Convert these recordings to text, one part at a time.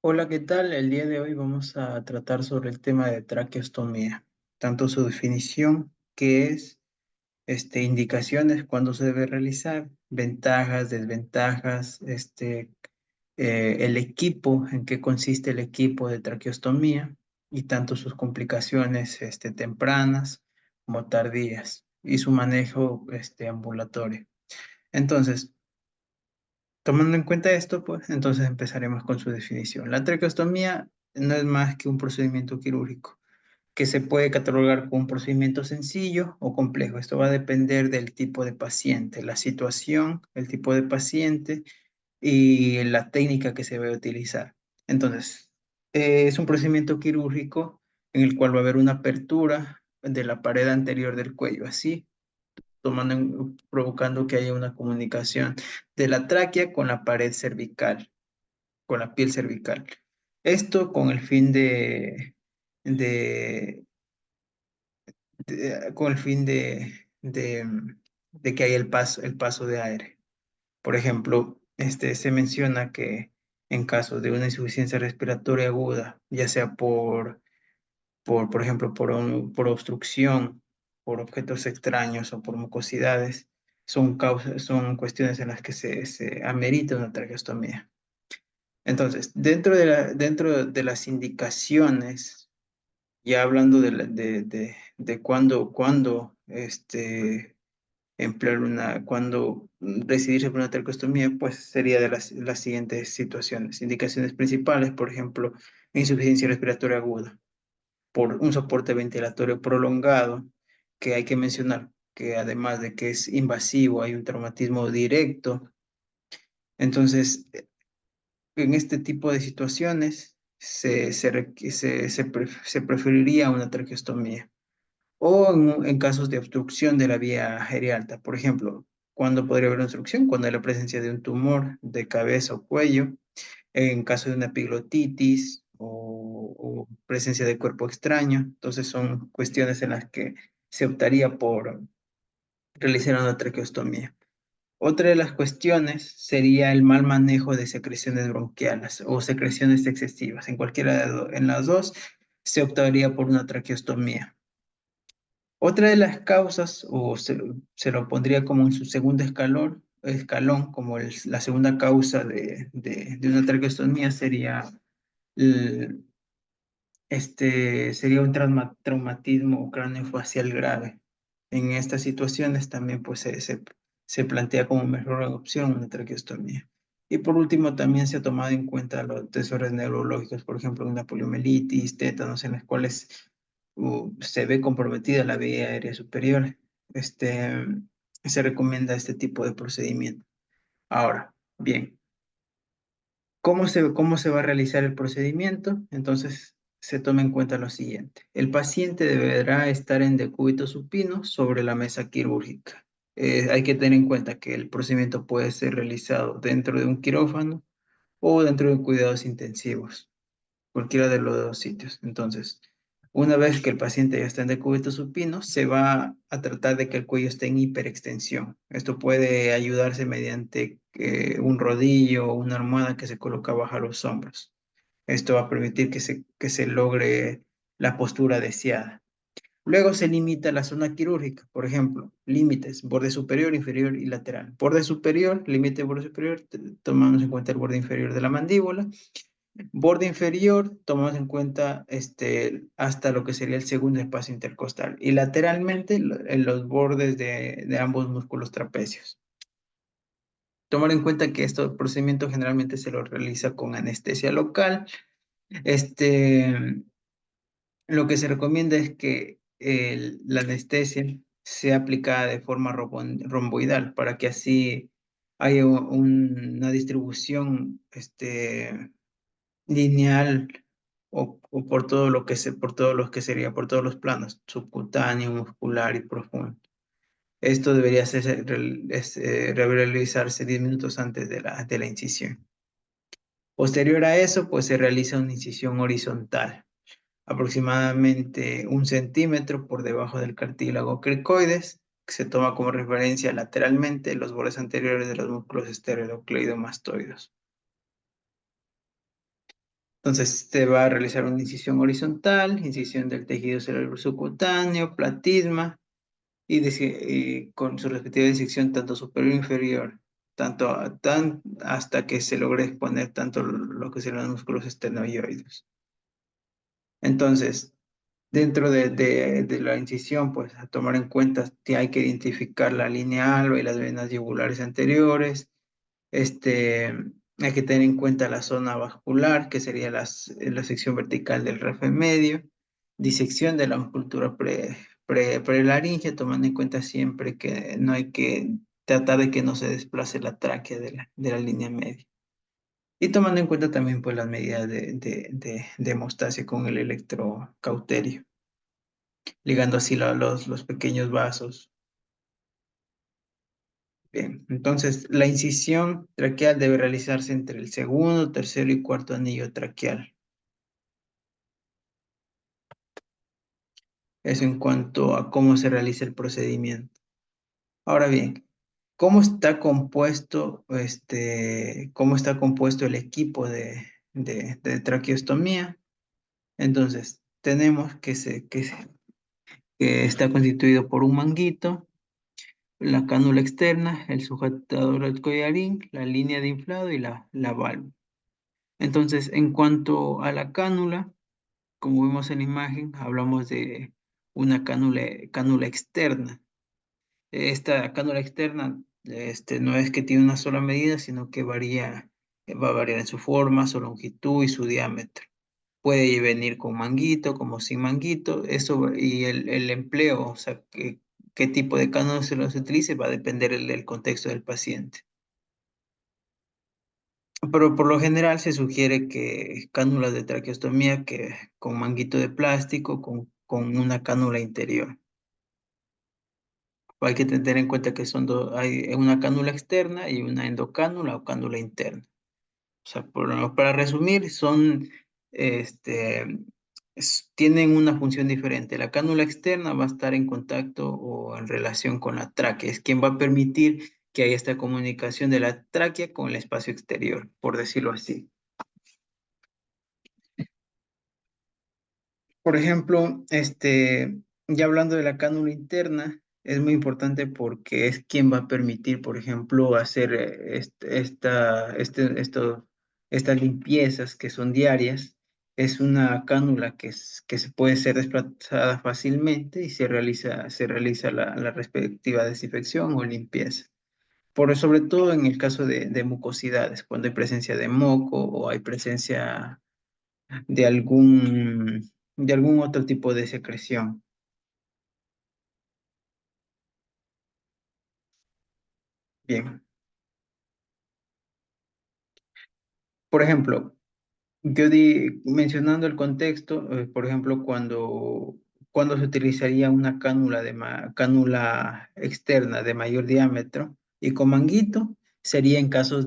Hola, ¿qué tal? El día de hoy vamos a tratar sobre el tema de traqueostomía, tanto su definición, qué es, indicaciones, cuándo se debe realizar, ventajas, desventajas, el equipo, en qué consiste el equipo de traqueostomía y tanto sus complicaciones, tempranas como tardías y su manejo, ambulatorio. Entonces, tomando en cuenta esto, pues entonces empezaremos con su definición. La traqueostomía no es más que un procedimiento quirúrgico que se puede catalogar como un procedimiento sencillo o complejo. Esto va a depender del tipo de paciente, la situación, el tipo de paciente y la técnica que se va a utilizar. Entonces, es un procedimiento quirúrgico en el cual va a haber una apertura de la pared anterior del cuello, así provocando que haya una comunicación de la tráquea con la pared cervical, con la piel cervical. Esto con el fin de, con el fin de que haya el paso de aire. Por ejemplo, se menciona que en caso de una insuficiencia respiratoria aguda, ya sea por ejemplo, por obstrucción, por objetos extraños o por mucosidades, son cuestiones en las que se amerita una traqueostomía. Entonces, dentro de las indicaciones, ya hablando de cuándo emplear cuándo decidirse por una traqueostomía, pues sería de las siguientes situaciones. Indicaciones principales, por ejemplo, insuficiencia respiratoria aguda por un soporte ventilatorio prolongado, que hay que mencionar que además de que es invasivo, hay un traumatismo directo. Entonces, en este tipo de situaciones se preferiría una traqueostomía. O en casos de obstrucción de la vía aérea alta, por ejemplo, ¿cuándo podría haber obstrucción? Cuando hay la presencia de un tumor de cabeza o cuello, en caso de una epiglotitis o presencia de cuerpo extraño. Entonces son cuestiones en las que se optaría por realizar una traqueostomía. Otra de las cuestiones sería el mal manejo de secreciones bronquiales o secreciones excesivas. En en las dos se optaría por una traqueostomía. Otra de las causas, se lo pondría como en su segundo escalón como la segunda causa de una traqueostomía el- sería un traumatismo craneofacial grave. En estas situaciones también pues se plantea como mejor opción una traqueostomía. Y por último también se ha tomado en cuenta los desórdenes neurológicos, por ejemplo, una poliomielitis, tétanos, en las cuales se ve comprometida la vía aérea superior. Este, Se recomienda este tipo de procedimiento. Ahora, bien. ¿Cómo se va a realizar el procedimiento? Entonces, se toma en cuenta lo siguiente. El paciente deberá estar en decúbito supino sobre la mesa quirúrgica. Hay que tener en cuenta que el procedimiento puede ser realizado dentro de un quirófano o dentro de cuidados intensivos, cualquiera de los dos sitios. Entonces, una vez que el paciente ya está en decúbito supino, se va a tratar de que el cuello esté en hiperextensión. Esto puede ayudarse mediante un rodillo o una almohada que se coloca bajo los hombros. Esto va a permitir que se logre la postura deseada. Luego se limita la zona quirúrgica, por ejemplo, límites, borde superior, inferior y lateral. Borde superior, límite borde superior, tomamos en cuenta el borde inferior de la mandíbula. Borde inferior, tomamos en cuenta hasta lo que sería el segundo espacio intercostal y lateralmente en los bordes de ambos músculos trapecios. Tomar en cuenta que este procedimiento generalmente se lo realiza con anestesia local. Este, lo que se recomienda es que la anestesia sea aplicada de forma romboidal para que así haya una distribución lineal o por todo lo que por todos los que sería, por todos los planos, subcutáneo, muscular y profundo. Esto debería realizarse 10 minutos antes de la incisión. Posterior a eso, pues se realiza una incisión horizontal, aproximadamente 1 centímetro por debajo del cartílago cricoides, que se toma como referencia lateralmente los bordes anteriores de los músculos esteroidocleidomastoides. Entonces se va a realizar una incisión horizontal, incisión del tejido cerebro subcutáneo, platisma, y con su respectiva disección tanto superior e inferior, hasta que se logre exponer tanto lo que serán los músculos esternioides. Entonces, dentro de la incisión, pues a tomar en cuenta que hay que identificar la línea alba y las venas yugulares anteriores. Hay que tener en cuenta la zona vascular, que sería la sección vertical del refe medio, disección de la musculatura prelaringe, tomando en cuenta siempre que no hay que tratar de que no se desplace la tráquea de la línea media. Y tomando en cuenta también pues, las medidas de hemostasia con el electrocauterio, ligando así los pequeños vasos. Bien, entonces la incisión traqueal debe realizarse entre el segundo, tercero y cuarto anillo traqueal. Eso en cuanto a cómo se realiza el procedimiento. Ahora bien, cómo está compuesto el equipo de traqueostomía? Entonces, tenemos que está constituido por un manguito, la cánula externa, el sujetador del collarín, la línea de inflado y la válvula. Entonces, en cuanto a la cánula, como vimos en la imagen, hablamos de una cánula externa. Esta cánula externa no es que tiene una sola medida, sino que va a variar en su forma, su longitud y su diámetro. Puede venir con manguito, como sin manguito, y el empleo, o sea, qué tipo de cánula se los utilice, va a depender del contexto del paciente. Pero por lo general se sugiere que cánulas de traqueostomía que con manguito de plástico, con una cánula interior. Hay que tener en cuenta que hay una cánula externa y una endocánula o cánula interna. O sea, para resumir, este, tienen una función diferente. La cánula externa va a estar en contacto o en relación con la tráquea. Es quien va a permitir que haya esta comunicación de la tráquea con el espacio exterior, por decirlo así. Por ejemplo, ya hablando de la cánula interna, es muy importante porque es quien va a permitir, por ejemplo, hacer estas limpiezas que son diarias. Es una cánula que se puede ser desplazada fácilmente y se realiza la respectiva desinfección o limpieza. Sobre todo en el caso de mucosidades, cuando hay presencia de moco o hay presencia de algún otro tipo de secreción. Bien. Por ejemplo, mencionando el contexto, por ejemplo, cuando se utilizaría una cánula externa de mayor diámetro y con manguito, sería en casos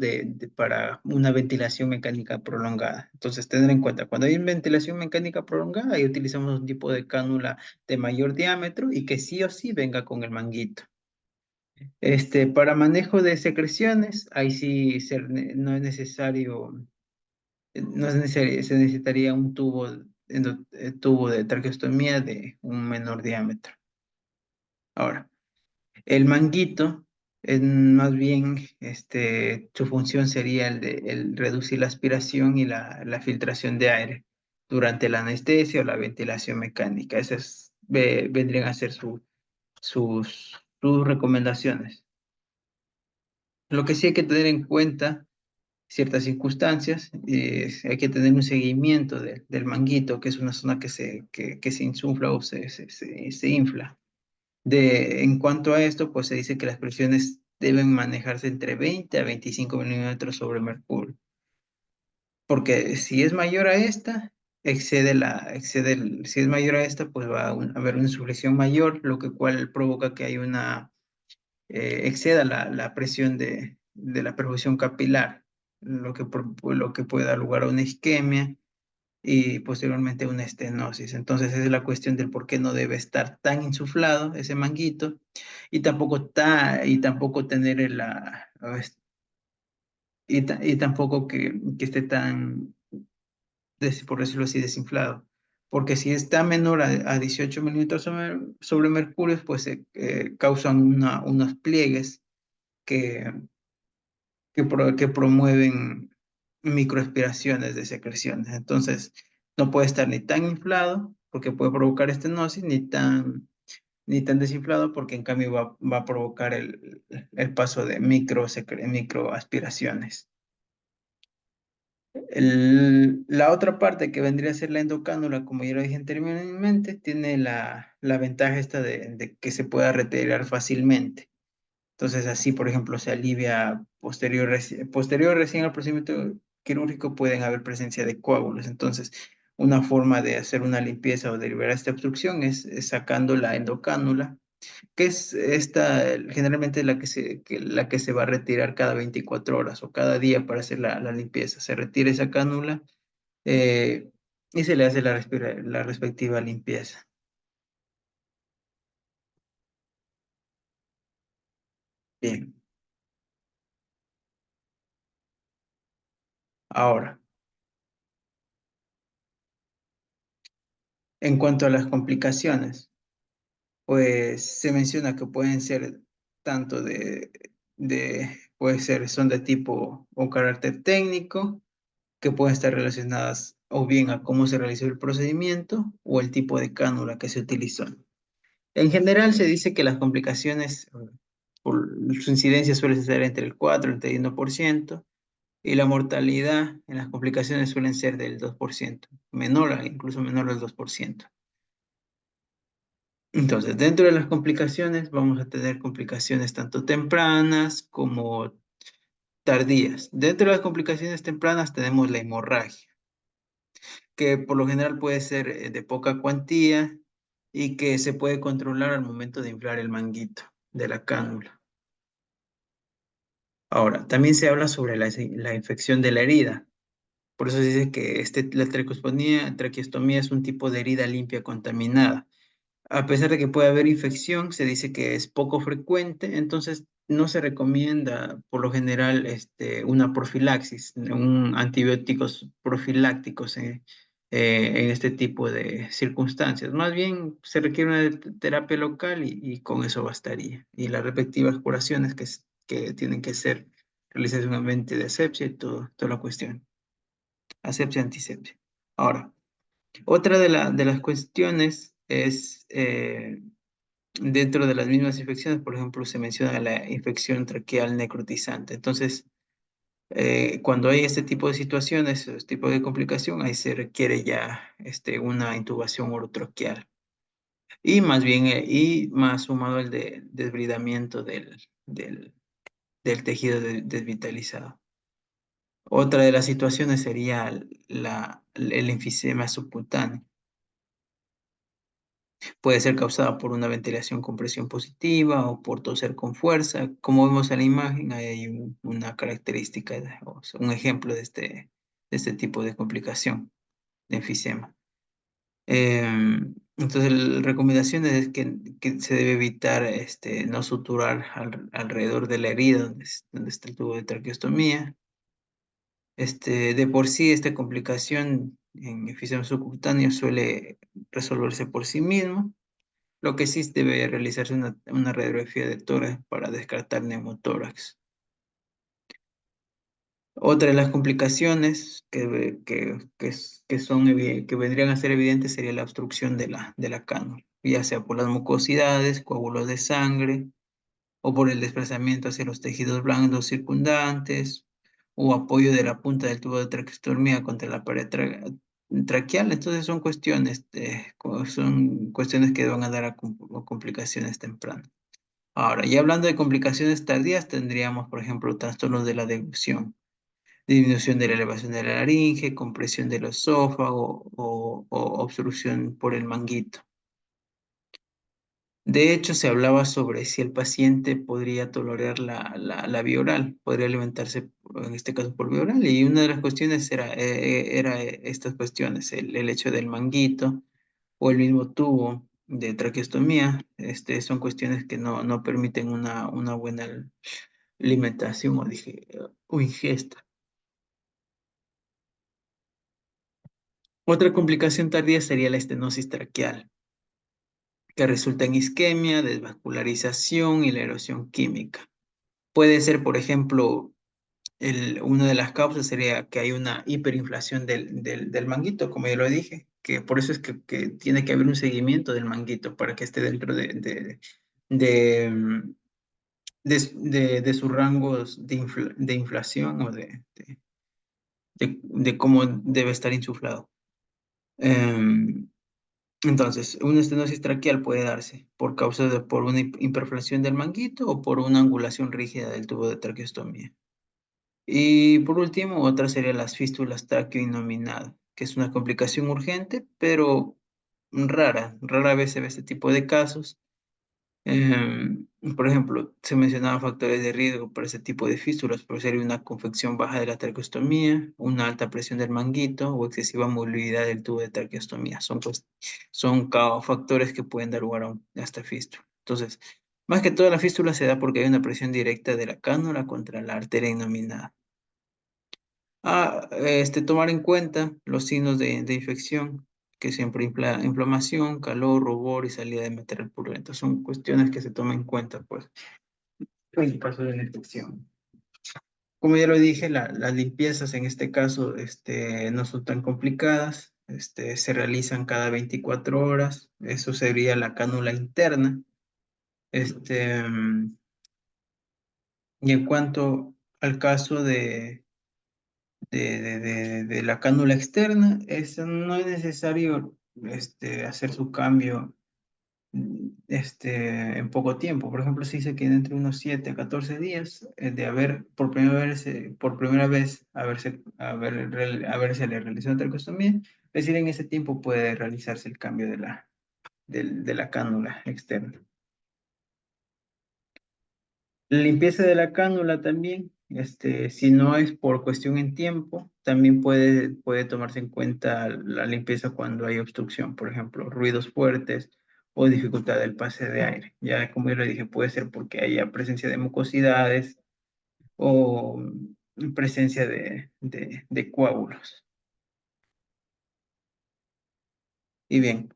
para una ventilación mecánica prolongada. Entonces, tener en cuenta, cuando hay ventilación mecánica prolongada, ahí utilizamos un tipo de cánula de mayor diámetro y que sí o sí venga con el manguito. Para manejo de secreciones, ahí sí no es necesario, se necesitaría un tubo de traqueostomía de un menor diámetro. Ahora, el manguito, más bien, su función sería el reducir la aspiración y la filtración de aire durante la anestesia o la ventilación mecánica. Esas vendrían a ser sus recomendaciones. Lo que sí hay que tener en cuenta ciertas circunstancias, hay que tener un seguimiento del manguito, que es una zona que se insufla o se infla. En cuanto a esto, pues se dice que las presiones deben manejarse entre 20 a 25 milímetros sobre mercurio, porque si es mayor a esta, si es mayor a esta, pues va a haber una insuflación mayor, lo que cual provoca que hay exceda la presión de la perfusión capilar, lo que puede dar lugar a una isquemia y posteriormente una estenosis. Entonces, esa es la cuestión del por qué no debe estar tan insuflado ese manguito y tampoco tener y tampoco que esté por decirlo así, desinflado. Porque si está menor a 18 milímetros sobre mercurio, pues causan unos pliegues que, que promueven microaspiraciones de secreciones. Entonces, no puede estar ni tan inflado, porque puede provocar estenosis, ni tan desinflado, porque en cambio va a provocar el paso de microaspiraciones. La otra parte que vendría a ser la endocánula, como ya lo dije anteriormente, tiene la ventaja esta de que se pueda retirar fácilmente. Entonces, así, por ejemplo, se alivia posterior recién al procedimiento quirúrgico, pueden haber presencia de coágulos. Entonces, una forma de hacer una limpieza o de liberar esta obstrucción es sacando la endocánula, que es esta, generalmente la que se va a retirar cada 24 horas o cada día para hacer la limpieza. Se retira esa cánula eh, y se le hace la respectiva limpieza. Bien, ahora, en cuanto a las complicaciones, pues se menciona que pueden ser tanto puede ser, son de tipo o carácter técnico, que pueden estar relacionadas o bien a cómo se realizó el procedimiento o el tipo de cánula que se utilizó. En general se dice que las complicaciones, por su incidencia suele ser entre el 4 y el 31%, y la mortalidad en las complicaciones suelen ser del 2%, incluso menor al 2%. Entonces, dentro de las complicaciones vamos a tener complicaciones tanto tempranas como tardías. Dentro de las complicaciones tempranas tenemos la hemorragia, que por lo general puede ser de poca cuantía y que se puede controlar al momento de inflar el manguito de la cánula. Ahora, también se habla sobre la infección de la herida. Por eso se dice que la traqueostomía es un tipo de herida limpia contaminada. A pesar de que puede haber infección, se dice que es poco frecuente, entonces no se recomienda por lo general una profilaxis, un antibióticos profilácticos en este tipo de circunstancias. Más bien se requiere una terapia local y con eso bastaría. Y las respectivas curaciones que tienen que ser realizadas en un ambiente de asepsia y toda la cuestión. Asepsia, antisepsia. Ahora, otra de las cuestiones es, dentro de las mismas infecciones, por ejemplo, se menciona la infección traqueal necrotizante. Entonces, cuando hay este tipo de situaciones, este tipo de complicación, ahí se requiere ya una intubación orotraqueal. Y más bien, y más sumado el de desbridamiento del tejido desvitalizado. Otra de las situaciones sería el enfisema subcutáneo. Puede ser causada por una ventilación con presión positiva o por toser con fuerza. Como vemos en la imagen, ahí hay una característica, o sea, un ejemplo de este tipo de complicación de enfisema. Entonces, la recomendación es que se debe evitar no suturar alrededor de la herida donde está el tubo de traqueostomía. De por sí, esta complicación en enfisema subcutáneo suele resolverse por sí mismo. Lo que sí debe realizarse una radiografía de tórax para descartar neumotórax. Otra de las complicaciones que vendrían a ser evidentes sería la obstrucción de la cánula, ya sea por las mucosidades, coágulos de sangre, o por el desplazamiento hacia los tejidos blandos circundantes, o apoyo de la punta del tubo de traqueostomía contra la pared traqueal. Entonces son cuestiones que van a dar a complicaciones tempranas. Ahora, ya hablando de complicaciones tardías, tendríamos, por ejemplo, trastornos de la deglución, disminución de la elevación de la laringe, compresión del esófago o obstrucción por el manguito. De hecho, se hablaba sobre si el paciente podría tolerar la vía oral, podría alimentarse, en este caso, por vía oral, y una de las cuestiones era estas cuestiones, el hecho del manguito o el mismo tubo de traqueostomía. Son cuestiones que no permiten una buena alimentación o ingesta. Otra complicación tardía sería la estenosis traqueal, que resulta en isquemia, desvascularización y la erosión química. Puede ser, por ejemplo, una de las causas sería que hay una hiperinflación del manguito, como ya lo dije, que por eso es que tiene que haber un seguimiento del manguito para que esté dentro de, mm, de sus rangos de inflación o de cómo debe estar insuflado. Em, entonces, una estenosis traqueal puede darse por una hiperflación del manguito o por una angulación rígida del tubo de traqueostomía. Y por último, otra sería las fístulas tráqueo-innominado, que es una complicación urgente, pero rara. Rara vez se ve este tipo de casos. Por ejemplo, se mencionaban factores de riesgo para ese tipo de fístulas, por ser una confección baja de la traqueostomía, una alta presión del manguito o excesiva movilidad del tubo de traqueostomía. Son factores que pueden dar lugar a esta fístula. Entonces, más que todo la fístula se da porque hay una presión directa de la cánula contra la arteria innominada. Tomar en cuenta los signos de infección, que siempre inflamación, calor, rubor y salida de material purulento. Son cuestiones que se toman en cuenta, pues, en el caso de la infección. Como ya lo dije, las limpiezas en este caso no son tan complicadas, se realizan cada 24 horas, eso sería la cánula interna. Este, mm, y en cuanto al caso de la cánula externa, no es necesario hacer su cambio en poco tiempo. Por ejemplo, se dice que entre unos 7 a 14 días de haber por primera vez haberse le realizado traqueostomía, es decir, en ese tiempo puede realizarse el cambio de la cánula externa. La limpieza de la cánula también, si no es por cuestión en tiempo, también puede tomarse en cuenta la limpieza cuando hay obstrucción, por ejemplo, ruidos fuertes o dificultad del pase de aire. Ya como yo le dije, puede ser porque haya presencia de mucosidades o presencia de coágulos. Y bien,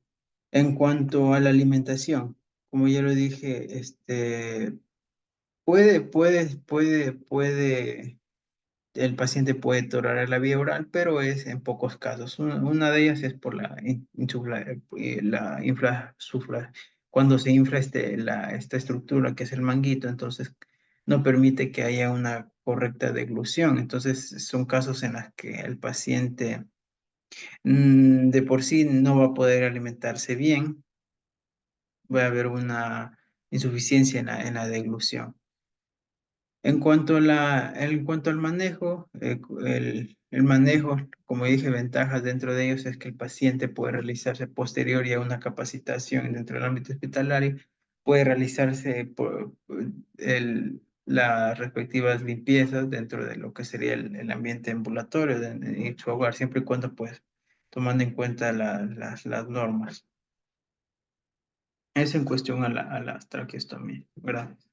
en cuanto a la alimentación, como ya lo dije, puede el paciente puede tolerar la vía oral, pero es en pocos casos. Una de ellas es por cuando se infla esta estructura que es el manguito, entonces no permite que haya una correcta deglución. Entonces son casos en los que el paciente de por sí no va a poder alimentarse bien, va a haber una insuficiencia en la deglución. En cuanto al manejo, el manejo, como dije, ventajas dentro de ellos es que el paciente puede realizarse posterior y a una capacitación dentro del ámbito hospitalario, puede realizarse las respectivas limpiezas dentro de lo que sería el ambiente ambulatorio en su hogar, siempre y cuando, pues, tomando en cuenta las normas. Eso en cuestión a las traqueostomías. Gracias.